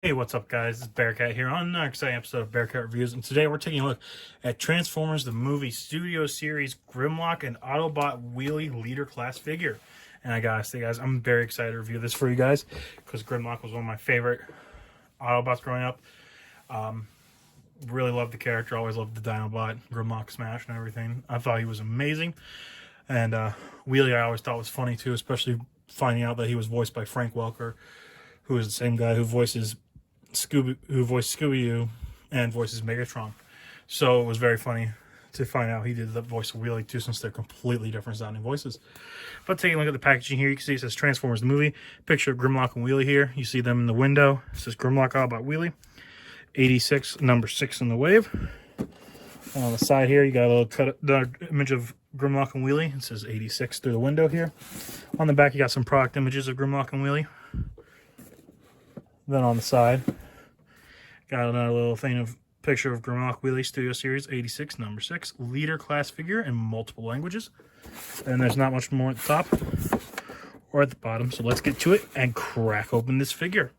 Hey, what's up, guys? It's Bearcat here on another exciting episode of Bearcat Reviews, and today we're taking a look at Transformers the Movie Studio Series Grimlock and Autobot Wheelie Leader Class figure. And I gotta say, guys, I'm very excited to review this for you guys because Grimlock was one of my favorite Autobots growing up. Really loved the character, always loved the Dinobot, Grimlock Smash, and everything. I thought he was amazing. And Wheelie I always thought was funny too, especially finding out that he was voiced by Frank Welker, who is the same guy who voiced Scooby-Doo and voices Megatron. So it was very funny to find out he did the voice of Wheelie too, since they're completely different sounding voices. But taking a look at the packaging here, you can see it says Transformers the Movie. Picture of Grimlock and Wheelie here. You see them in the window. It says Grimlock Autobot Wheelie. 86, number 6 in the wave. And on the side here, you got a little image of Grimlock and Wheelie. It says 86 through the window here. On the back, you got some product images of Grimlock and Wheelie. Then on the side, got another little thing of picture of Grimlock Wheelie Studio Series 86, number 6, leader class figure in multiple languages. And there's not much more at the top or at the bottom. So let's get to it and crack open this figure.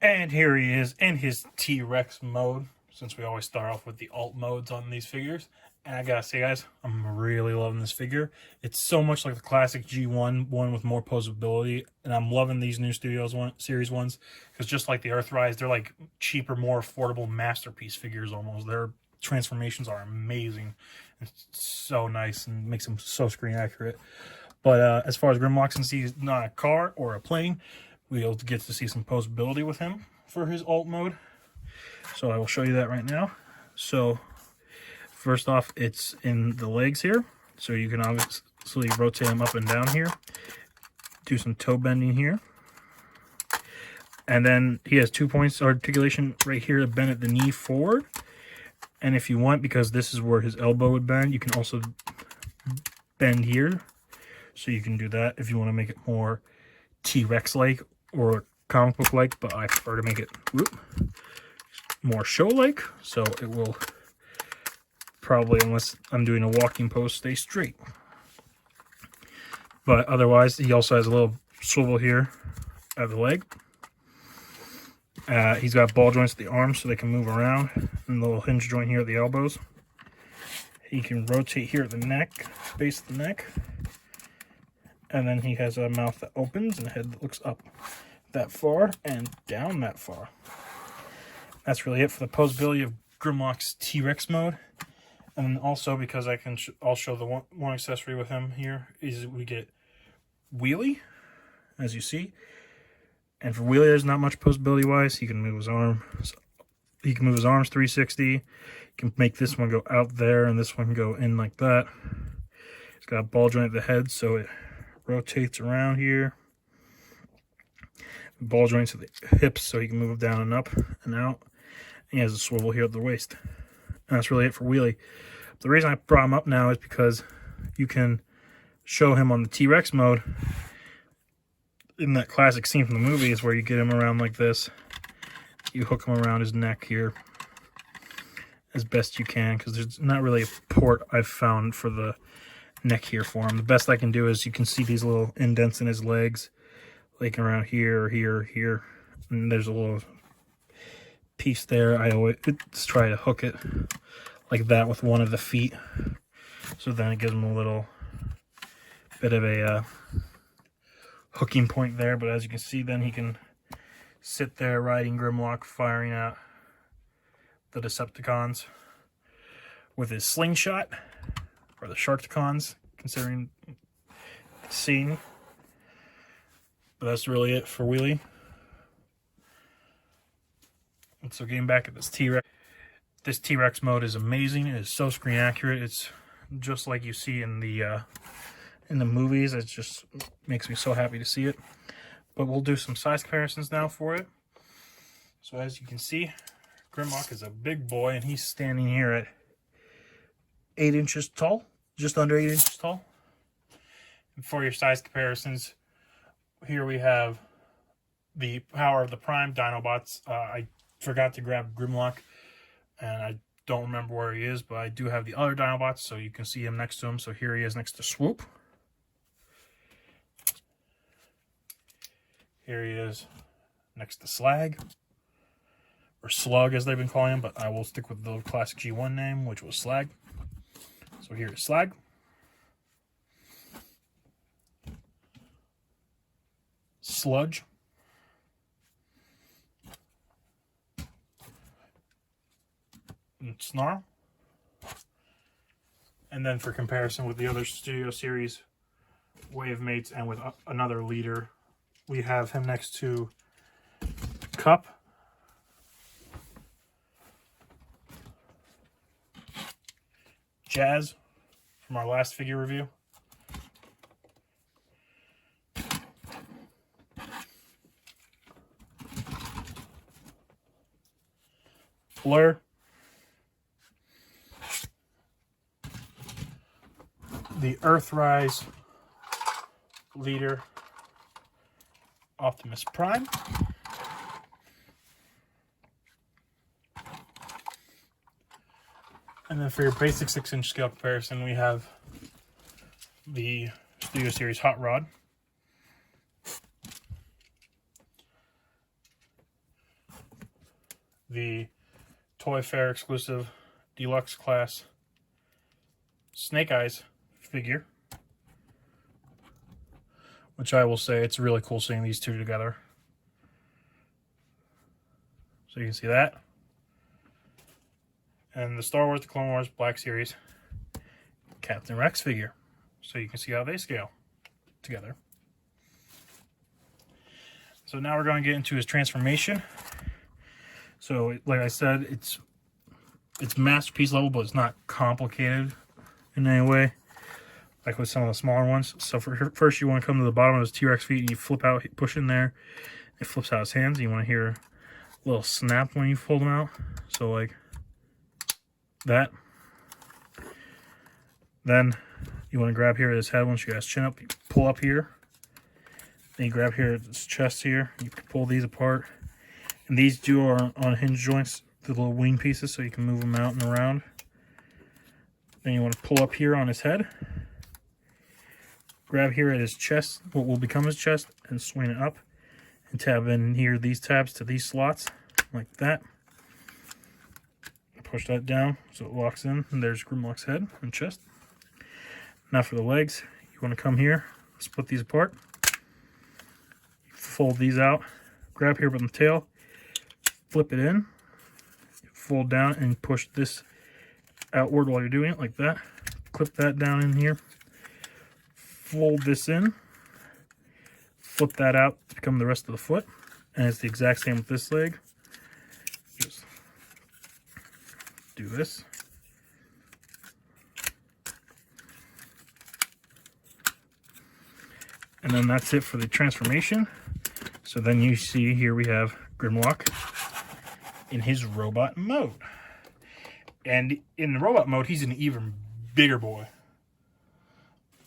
And here he is in his T-Rex mode, since we always start off with the alt modes on these figures. And I gotta say, guys, I'm really loving this figure. It's so much like the classic G1, one with more posability. And I'm loving these new Series ones, because just like the Earthrise, they're like cheaper, more affordable masterpiece figures almost. Their transformations are amazing. It's so nice and makes them so screen accurate. But as far as Grimlock, since he's not a car or a plane, we'll get to see some posability with him for his alt mode. So I will show you that right now. So first off, it's in the legs here. So you can obviously rotate them up and down here. Do some toe bending here. And then he has 2 points of articulation right here to bend at the knee forward. And if you want, because this is where his elbow would bend, you can also bend here. So you can do that if you want to make it more T-Rex-like or comic book-like. But I prefer to make it more show-like. So it will probably, unless I'm doing a walking pose, stay straight. But otherwise, he also has a little swivel here at the leg. He's got ball joints at the arms so they can move around, and a little hinge joint here at the elbows. He can rotate here at the neck, base of the neck. And then he has a mouth that opens and a head that looks up that far and down that far. That's really it for the posability of Grimlock's T-Rex mode. And also, because I'll show the one accessory with him here, is we get Wheelie, as you see. And for Wheelie, there's not much posability wise. He can move his arm. He can move his arms 360. He can make this one go out there, and this one can go in like that. He's got a ball joint at the head, so it rotates around here. Ball joints at the hips, so he can move down and up and out. And he has a swivel here at the waist. And that's really it for Wheelie. The reason I brought him up now is because you can show him on the T-Rex mode in that classic scene from the movies where you get him around like this. You hook him around his neck here as best you can, because there's not really a port I've found for the neck here for him. The best I can do is, you can see these little indents in his legs, like around here, here, here, and there's a little piece there. I always try to hook it like that with one of the feet, so then it gives him a little bit of a hooking point there. But as you can see, then he can sit there riding Grimlock, firing at the Decepticons with his slingshot, or the Sharkticons, considering the scene. But that's really it for Wheelie. And so getting back at this T-Rex, this T-Rex mode is amazing. It is so screen accurate. It's just like you see in the movies. It just makes me so happy to see it. But we'll do some size comparisons now for it. So as you can see, Grimlock is a big boy, and he's standing here at 8 inches tall, just under 8 inches tall. And for your size comparisons, here we have the Power of the Prime Dinobots. I forgot to grab Grimlock, and I don't remember where he is, but I do have the other Dinobots, so you can see him next to him. So here he is next to Swoop. Here he is next to Slag, or Slug as they've been calling him, but I will stick with the classic G1 name, which was Slag. So here is Slag. Sludge. And Snarl. And then for comparison with the other Studio Series Wave Mates and with another leader, we have him next to Cup, Jazz from our last figure review, Blur, the Earthrise leader, Optimus Prime, and then for your basic 6-inch scale comparison, we have the Studio Series Hot Rod, the Toy Fair exclusive deluxe class Snake Eyes figure, which I will say it's really cool seeing these two together. So you can see that. And the Star Wars The Clone Wars Black Series Captain Rex figure. So you can see how they scale together. So now we're going to get into his transformation. So like I said, it's masterpiece level, but it's not complicated in any way, like with some of the smaller ones. So first you want to come to the bottom of his T-Rex feet, and you flip out, push in there, it flips out his hands. You want to hear a little snap when you fold them out. So like that. Then you want to grab here at his head. Once you got his chin up, you pull up here. Then you grab here at his chest here. You can pull these apart. And these two are on hinge joints, the little wing pieces, so you can move them out and around. Then you want to pull up here on his head. Grab here at his chest, what will become his chest, and swing it up. And tab in here these tabs to these slots, like that. Push that down so it locks in, and there's Grimlock's head and chest. Now for the legs, you want to come here, split these apart, fold these out, grab here from the tail, flip it in, fold down, and push this outward while you're doing it, like that. Clip that down in here, fold this in, flip that out to become the rest of the foot, and it's the exact same with this leg. Just do this. And then that's it for the transformation. So then you see here we have Grimlock in his robot mode. And in the robot mode, he's an even bigger boy,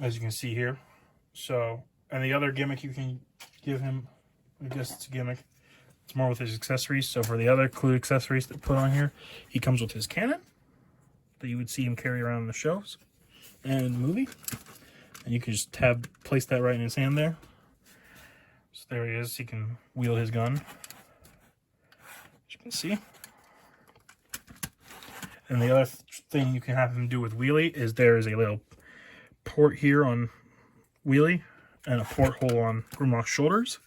as you can see here. So, and the other gimmick you can give him, I guess it's a gimmick, it's more with his accessories. So for the other clue accessories that put on here, he comes with his cannon that you would see him carry around in the shows and in the movie. And you can just place that right in his hand there. So there he is. He can wield his gun, as you can see. And the other thing you can have him do with Wheelie is there is a little port here on Wheelie and a porthole on Grimlock's shoulders.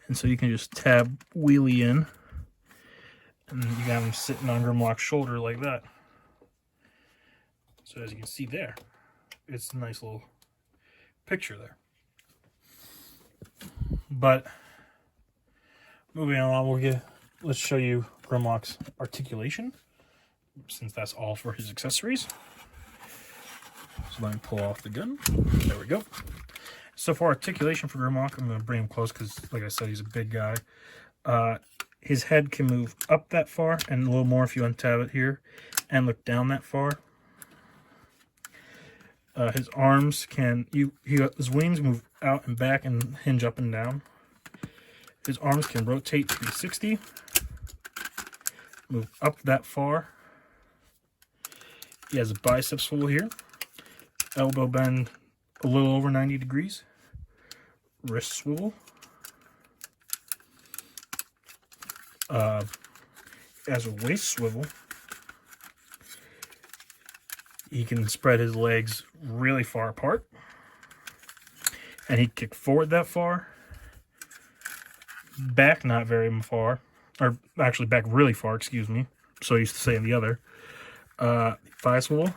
And so you can just tab Wheelie in, and you have him sitting on Grimlock's shoulder like that. So as you can see there, it's a nice little picture there. But moving on, let's show you Grimlock's articulation, since that's all for his accessories. So let me pull off the gun. There we go. So for articulation for Grimlock, I'm going to bring him close because, like I said, he's a big guy. His head can move up that far and a little more if you untab it here, and look down that far. His arms can, his wings move out and back and hinge up and down. His arms can rotate 360, move up that far. He has a bicep swivel here, elbow bend a little over 90 degrees, wrist swivel, As a waist swivel, he can spread his legs really far apart, and he can kick forward that far, back not very far, or actually back really far, excuse me, so I used to say in the other. Thigh swivel,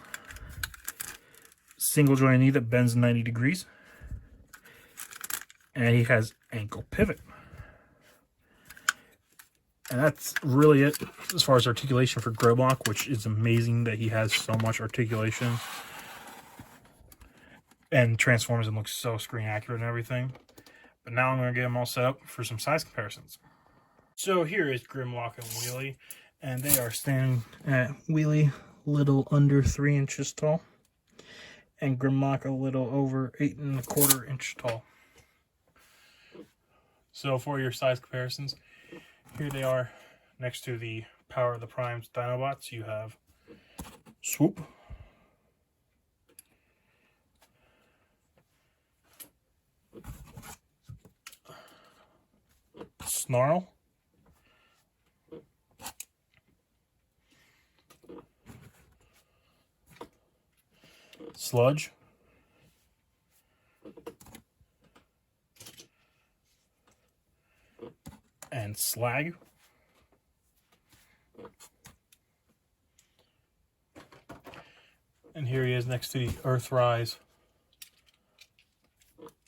single joint knee that bends 90 degrees, and he has ankle pivot. And that's really it as far as articulation for Grimlock, which is amazing that he has so much articulation and transforms and looks so screen accurate and everything. But now I'm going to get them all set up for some size comparisons. So here is Grimlock and Wheelie, and they are standing at Wheelie a little under 3 inches tall, and Grimlock a little over 8 1/4 inches tall. So for your size comparisons, here they are next to the Power of the Primes Dinobots. You have Swoop, Snarl, Sludge, and Slag. And here he is next to the Earthrise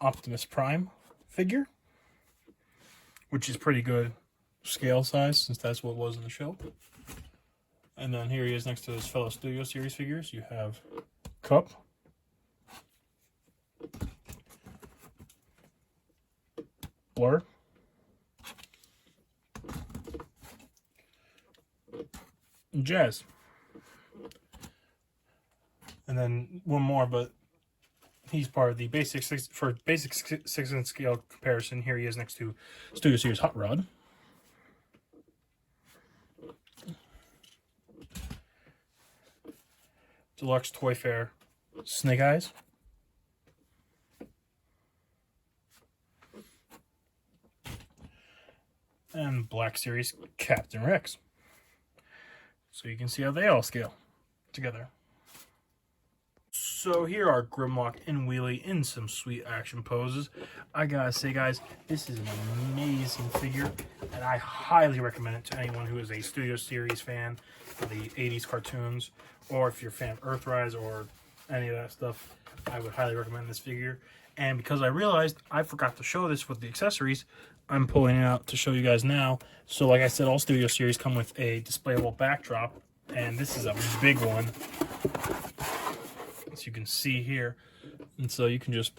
Optimus Prime figure, which is pretty good scale size since that's what it was in the show. And then here he is next to his fellow Studio Series figures. You have Cup, Blur, and Jazz. And then one more, but he's part of the basic 6-inch scale comparison. Here he is next to Studio Series Hot Rod, Deluxe Toy Fair Snake Eyes, and Black Series Captain Rex. So you can see how they all scale together. So here are Grimlock and Wheelie in some sweet action poses. I gotta say, guys, this is an amazing figure, and I highly recommend it to anyone who is a Studio Series fan for the 80s cartoons, or if you're a fan of Earthrise or any of that stuff, I would highly recommend this figure. And because I realized I forgot to show this with the accessories, I'm pulling it out to show you guys now. So like I said, all Studio Series come with a displayable backdrop, and this is a big one, as you can see here. And so you can just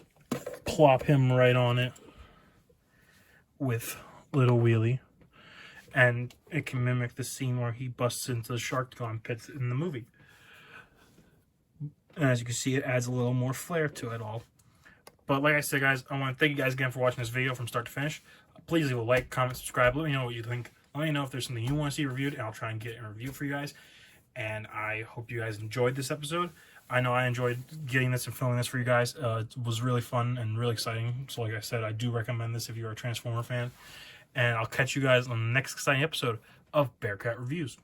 plop him right on it with little Wheelie, and it can mimic the scene where he busts into the shark gone pits in the movie. And as you can see, it adds a little more flair to it all. But like I said, guys, I want to thank you guys again for watching this video from start to finish. Please leave a like, comment, subscribe. Let me know what you think. Let me know if there's something you want to see reviewed, and I'll try and get a review for you guys. And I hope you guys enjoyed this episode. I know I enjoyed getting this and filming this for you guys. It was really fun and really exciting. So like I said, I do recommend this if you're a Transformer fan. And I'll catch you guys on the next exciting episode of Bearcat Reviews.